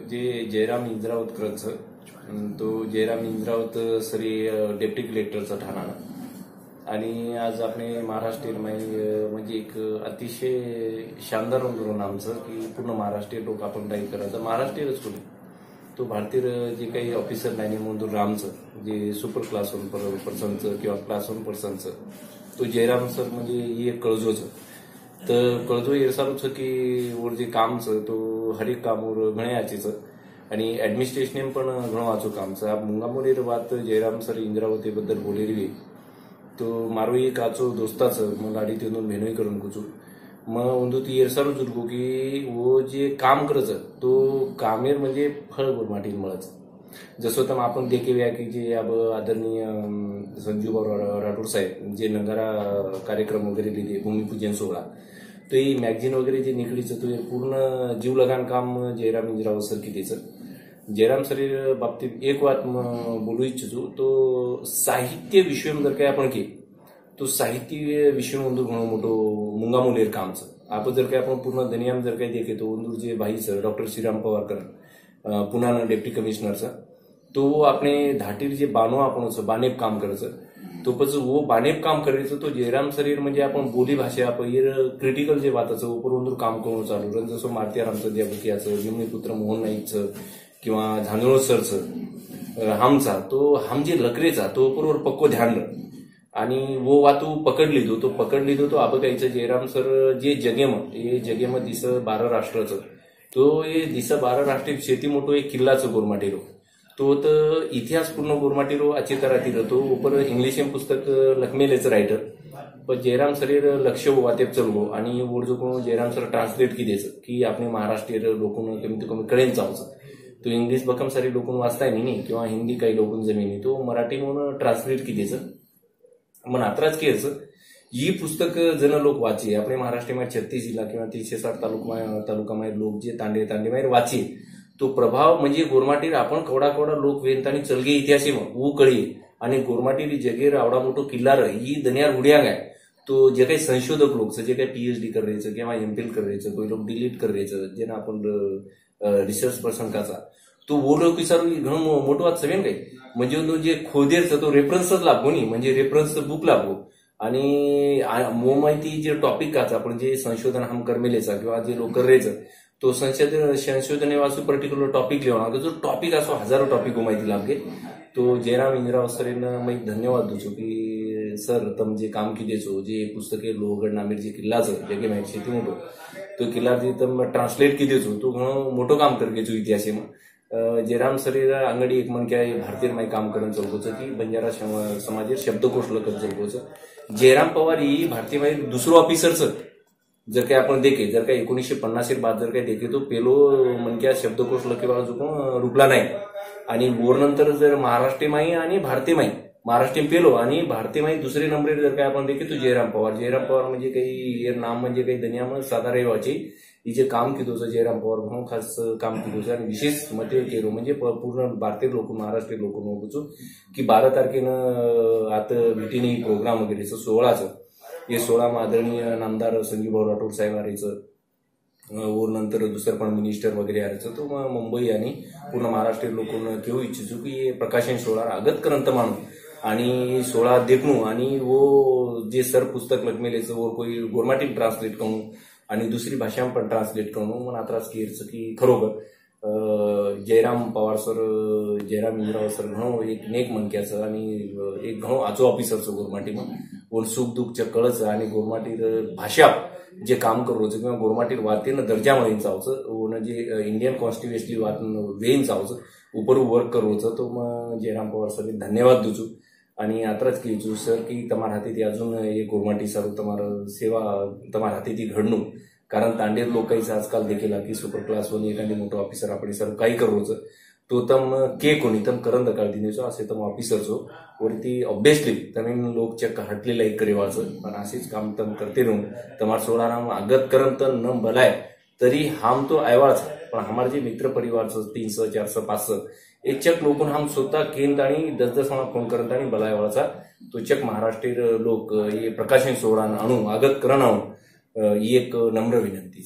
जे जयराम इंद्रावत करच तो जयराम इंद्रावत सरी डेप्टी कलेक्टरचा ठाणा आणि आज आपण महाराष्ट्र म्हणजे एक अतिशय शानदार आंदोलन आमचं की पूर्ण महाराष्ट्रीय लोक आपण काही करायचं महाराष्ट्रीयच कोणी तो भारतीय जे काही ऑफिसर नाही म्हणून रामचं जे सुपर क्लास 1 पर्सनचं किंवा क्लास 1 पर्सनचं तो जयराम सर म्हणजे एक कळजोचं तर कळजो येसारूच की वर जे कामचं तो हरेक कामवर घणे याचीचं आणि ऍडमिनिस्ट्रेशन पण घणो वाचो कामचं मुंगामोरेर बात जयराम सर इंद्रावती बद्दल बोलेली तो मारो एक आचो दोस्ताचं मग गाडी तिथून भेनोई करून कुचू मग उंदू ती येरसारू चुरकू की वो जे काम करचं तो कामेर म्हणजे फळ गोरमाटीन मळच जसं तर आपण देखेव्या की जे अब आदरणीय संजूभाऊ राठोड साहेब जे नंगारा कार्यक्रम वगैरे लिहिले भूमिपूजन सोहळा तो ही मॅगझिन वगैरे जे निकडीचं तो पूर्ण जीव लगान काम जयराम इंद्रावत सर कितीचं जयराम सर बाबतीत एक बात बोलू इच्छितो तो साहित्य विषय जर काही आपण की तो साहित्य विषय उंदूर म्हणून मोठो मुंगामुलेर कामचं आपण जर काही आपण पूर्ण दुनियाम जर काही देखे तो उंदूर जे भाईचं डॉक्टर श्रीराम पवारकर पुन्हा डेप्टी कमिशनरचा तो आपले धाटीर जे बानो आपण बानेब काम करायचं तो पण वो बानेब काम करायचं तो जयराम सरीर म्हणजे आपण बोली भाषा आपण क्रिटिकल जे वाताचं उपरून काम करून चालू जसं मारतीयारामचं देवकियाचं विमणीपुत्र मोहन नाईकचं किंवा झांजोळ सरचं हमचा तो हम जे लकरेचा तो बरोबर पक्को ध्यान आणि वो वातू पकडली तो पकडली तो आपण काहीचं जयराम सर जे जगेम दिस 12 राष्ट्राचं तो हे दिस 12 राष्ट्रीय शेती मोठो एक किल्लाचं गोरमाटेरो तो तर इतिहास पूर्ण गोरमाटीरो अचितरातीर तो ऊपर इंग्लिश पुस्तक लखमेलेचं रायटर पण जयराम सरीर लक्ष वातेप चलगो आणि जो जयराम सर ट्रान्सलेट की द्यायचं की आपण महाराष्ट्रीय लोकून कमीत कमी कळेन जावचं तो इंग्लिश बकम सारी लोकून वाचताय नाही किंवा हिंदी काही लोकून जमिनी तो मराठी म्हणून ट्रान्सलेट की द्यायचं मग आत्राच की ही पुस्तक जन लोक वाचे आपले महाराष्ट्रामध्ये 36 जिल्हा किंवा 360 तालुकामध्ये लोक जे तांडे वाचे तो प्रभाव म्हणजे गोरमाटीर आपण कवडा लोक वेंतानी चलगे इतिहासी ऊ कळी आणि गोरमाटीर जगेर आवडा मोठो किल्लार ही दनियार उड्यांग आहे तो जे काही संशोधक लोक जे काही PhD करायचं किंवा MPhil करायचं कोई लोक डिलीट करायचं जे ना आपण रिसर्च पर्सन काचा तो वो लोक विचारू घणं मोठं वाच सगळं काही म्हणजे जे खोदेरचं तो रेफरन्सच लागो नाही म्हणजे रेफरन्स बुक लागो आणि माहिती जे टॉपिक काचा आपण जे संशोधन हम करमेलेचा किंवा जे लोक करायचं तो संशोधन वाचू पर्टिक्युलर टॉपिक लिहा जो टॉपिक असो हजारो टॉपिक माहिती लागे तो जयराम इंद्रावत सरीनं मैं धन्यवाद दूचो की सर तम जे काम की देचो जे पुस्तके लोहगड नामेर जे किल्लाचं जगे माहिती शेती मोठो तो किल्ला जे तम ट्रान्सलेट की देचो तो घणो मोठो काम करकेचो इतिहासी जयराम सरीर अंगडी एक मन क्या भारतीय माई काम करून चलकोचं की बंजारा समाजेर शब्दकोश लखत चलकोचं जयराम पवार ही भारतीय माई दुसरो ऑफिसरचं जर काही आपण देखे जर काही 1950 बाद जर काही देखे तो पेलो मनक्या शब्दकोश लखेवाला जो रुपला नाही आणि बोरनंतर जर महाराष्ट्र माई आणि भारतीय माई महाराष्ट्र पेलो आणि भारतीय माई दुसरे नंबर जर काही आपण देखे तो जयराम पवार म्हणजे काही नाम म्हणजे काही दुनियामध्ये साधारण वाची हिचे काम कितोचं जयराम पवार म्हणून खास काम कितोचं आणि विशेष मते केलो म्हणजे पूर्ण भारतीय लोक महाराष्ट्रीय लोक म्हणून की 12 तारखेनं आता भेटीने प्रोग्राम वगैरेचं 16चं हे 16 आदरणीय नामदार संजूभाऊ राठोड साहेब आरेचं वर नंतर दुसरं पण मिनिस्टर वगैरे आरेचं तो मुंबई आणि पूर्ण महाराष्ट्रीय लोकांना घेऊ इच्छितो की प्रकाशन 16 आगत करंत मानू आणि 16 देखणू आणि वो जे सर पुस्तक लखमेलेचं वर कोई गोरमाटी ट्रान्सलेट करू आणि दुसरी भाषा पण ट्रान्सलेट करू मला आत्राच की खरोखर जयराम पवार सर जयराम इंद्रावत सर घणो एक नेक मनक्याचं आणि एक घणो आचो ऑफिसरचं गोरमाटी मग वर सुख दुःखच्या कळचं आणि गोरमाटीर भाषा जे काम करूचं किंवा गोरमाटीर वातेनं दर्जा म्हणून जावचं जे इंडियन कॉन्स्टिट्युशनली वात वेन जावचं उपर वर्क करूचं तो मग जयराम पवार सर धन्यवाद दूचू आणि आत्राच की सर की तमार हाती अजून एक गोरमाटी सारू तमार सेवा तमार हाती घडणू कारण तांडेर लोकांचं आजकाल देखील की सुपर क्लास 1 एखादी मोठं ऑफिसर आपण सर काही करूचं तो तम के कोणी तम करंद काळ दिनेचो असे तम ऑफिसरचो वरती ऑब्वियसली तमें लोक चेक हटलेला एक करेवाचं पण असेच काम तम करते रहून तमार 16 नाम आगत करंत न बलाय तरी हम तो आयवाच पण हमारे जे मित्र परिवारचं 300 400 500 एक चक लोकून हम स्वतः केंद्र आणि 10 फोन करत आणि बलायवाचा तो चक महाराष्ट्रीय लोक हे प्रकाशन 16 आणू आगत करणं ही एक नम्र विनंती.